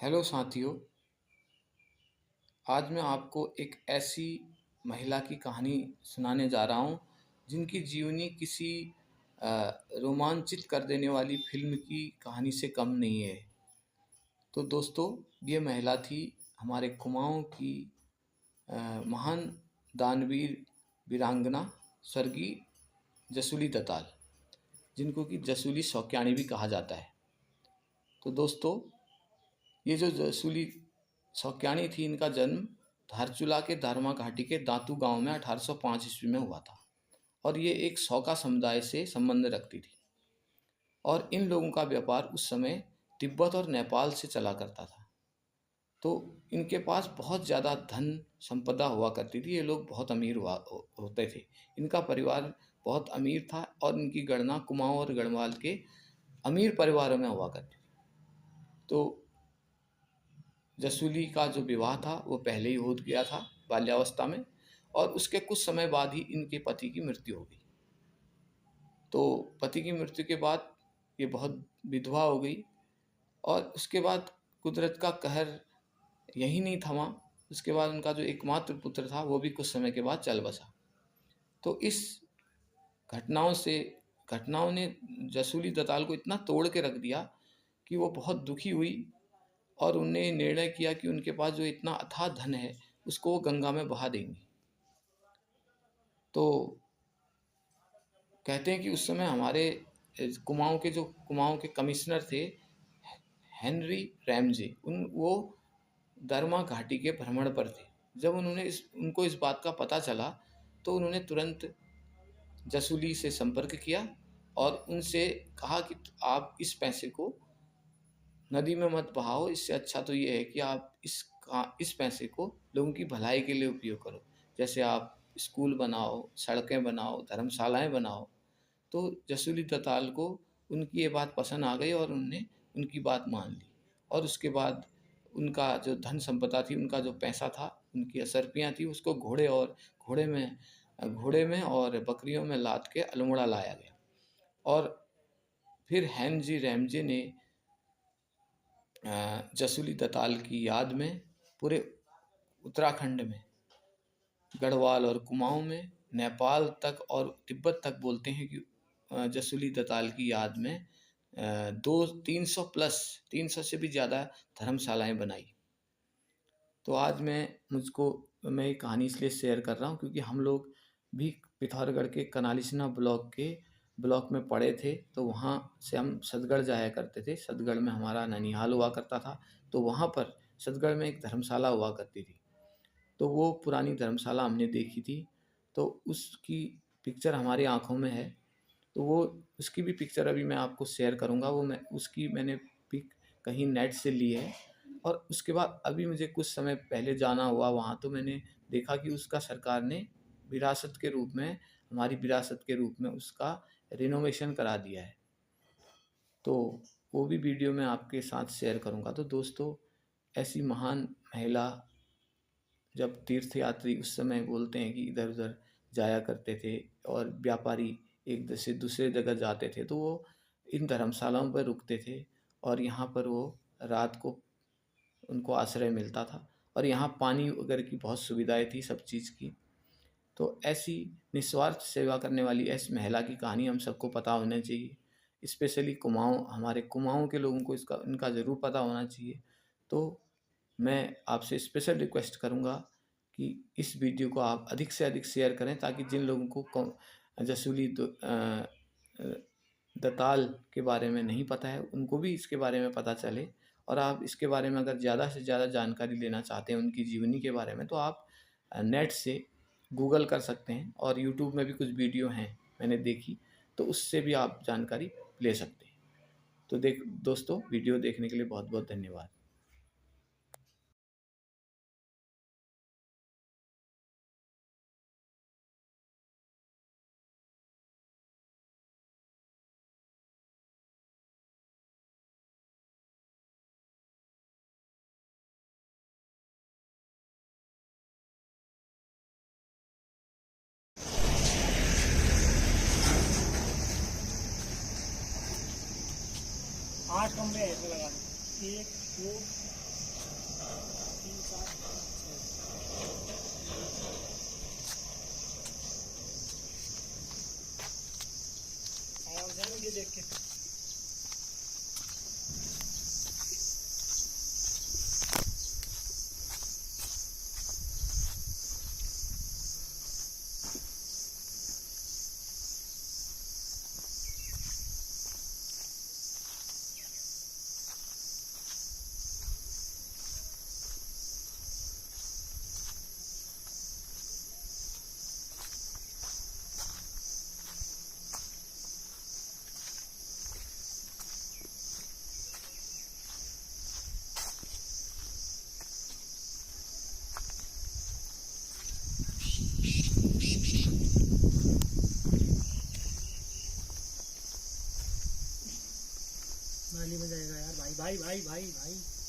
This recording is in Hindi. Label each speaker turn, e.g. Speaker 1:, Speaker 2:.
Speaker 1: हेलो साथियों, आज मैं आपको एक ऐसी महिला की कहानी सुनाने जा रहा हूँ जिनकी जीवनी किसी रोमांचित कर देने वाली फिल्म की कहानी से कम नहीं है। तो दोस्तों, ये महिला थी हमारे कुमाऊँ की महान दानवीर वीरांगना स्वर्गीय जसूली दत्ताल, जिनको कि जसूली सौक्याणी भी कहा जाता है। तो दोस्तों, ये जो जसूली सौक्याणी थी, इनका जन्म धारचूला के दारमा घाटी के दांतू गांव में 1805 ईस्वी में हुआ था और ये एक सौका समुदाय से संबंध रखती थी। और इन लोगों का व्यापार उस समय तिब्बत और नेपाल से चला करता था। तो इनके पास बहुत ज़्यादा धन संपदा हुआ करती थी। ये लोग बहुत अमीर होते थे। इनका परिवार बहुत अमीर था और इनकी गणना कुमाऊं और गढ़वाल के अमीर परिवारों में हुआ करती थी। तो जसूली का जो विवाह था वो पहले ही हो गया था बाल्यावस्था में, और उसके कुछ समय बाद ही इनके पति की मृत्यु हो गई। तो पति की मृत्यु के बाद ये बहुत विधवा हो गई और उसके बाद कुदरत का कहर यही नहीं थमा। उसके बाद उनका जो एकमात्र पुत्र था वो भी कुछ समय के बाद चल बसा। तो इस घटनाओं ने जसूली दत्ताल को इतना तोड़ के रख दिया कि वो बहुत दुखी हुई और उन्हें निर्णय किया कि उनके पास जो इतना अथाह धन है उसको वो गंगा में बहा देंगी। तो कहते हैं कि उस समय हमारे कुमाऊं के कमिश्नर थे हेनरी रैमजे, वो दरमा घाटी के भ्रमण पर थे। जब उनको इस बात का पता चला तो उन्होंने तुरंत जसूली से संपर्क किया और उनसे कहा कि आप इस पैसे को नदी में मत बहाओ। इससे अच्छा तो ये है कि आप इस पैसे को लोगों की भलाई के लिए उपयोग करो। जैसे आप स्कूल बनाओ, सड़कें बनाओ, धर्मशालाएं बनाओ। तो जसूली दत्ताल को उनकी ये बात पसंद आ गई और उनने उनकी बात मान ली। और उसके बाद उनका जो धन संपदा थी, उनका जो पैसा था, उनकी असरपियाँ थी, उसको घोड़े में और बकरियों में लाद के अल्मोड़ा लाया गया। और फिर हेनरी रैमजे ने जसूली दत्ताल की याद में पूरे उत्तराखंड में, गढ़वाल और कुमाऊं में, नेपाल तक और तिब्बत तक बोलते हैं कि जसूली दत्ताल की याद में 300 से भी ज़्यादा धर्मशालाएं बनाई। तो आज मैं ये कहानी इसलिए शेयर कर रहा हूँ क्योंकि हम लोग भी पिथौरागढ़ के कनालीसिना ब्लॉक में पढ़े थे। तो वहाँ से हम सतगढ़ जाया करते थे। सतगढ़ में हमारा ननिहाल हुआ करता था। तो वहाँ पर सतगढ़ में एक धर्मशाला हुआ करती थी। तो वो पुरानी धर्मशाला हमने देखी थी। तो उसकी पिक्चर हमारी आँखों में है। तो उसकी भी पिक्चर अभी मैं आपको शेयर करूँगा। मैंने पिक कहीं नेट से ली है। और उसके बाद अभी मुझे कुछ समय पहले जाना हुआ वहाँ, तो मैंने देखा कि उसका सरकार ने हमारी विरासत के रूप में उसका रिनोवेशन करा दिया है। तो वो भी वीडियो मैं आपके साथ शेयर करूँगा। तो दोस्तों, ऐसी महान महिला, जब तीर्थयात्री उस समय बोलते हैं कि इधर उधर जाया करते थे और व्यापारी एक से दूसरे जगह जाते थे, तो वो इन धर्मशालाओं पर रुकते थे और यहाँ पर वो रात को उनको आश्रय मिलता था। और यहाँ पानी वगैरह की बहुत सुविधाएं थी, सब चीज़ की। तो ऐसी निस्वार्थ सेवा करने वाली ऐसी महिला की कहानी हम सबको पता होना चाहिए। स्पेशली हमारे कुमाऊं के लोगों को इनका ज़रूर पता होना चाहिए। तो मैं आपसे स्पेशल रिक्वेस्ट करूंगा कि इस वीडियो को आप अधिक से अधिक शेयर करें, ताकि जिन लोगों को जसूली दत्ताल के बारे में नहीं पता है उनको भी इसके बारे में पता चले। और आप इसके बारे में अगर ज़्यादा से ज़्यादा जानकारी लेना चाहते हैं उनकी जीवनी के बारे में, तो आप नेट से गूगल कर सकते हैं। और यूट्यूब में भी कुछ वीडियो हैं मैंने देखी, तो उससे भी आप जानकारी ले सकते हैं। तो दोस्तों, वीडियो देखने के लिए बहुत बहुत धन्यवाद।
Speaker 2: आठ कमरे हैं इसमें लगा दो। एक, दो, नाली में जाएगा यार, भाई भाई भाई भाई भाई।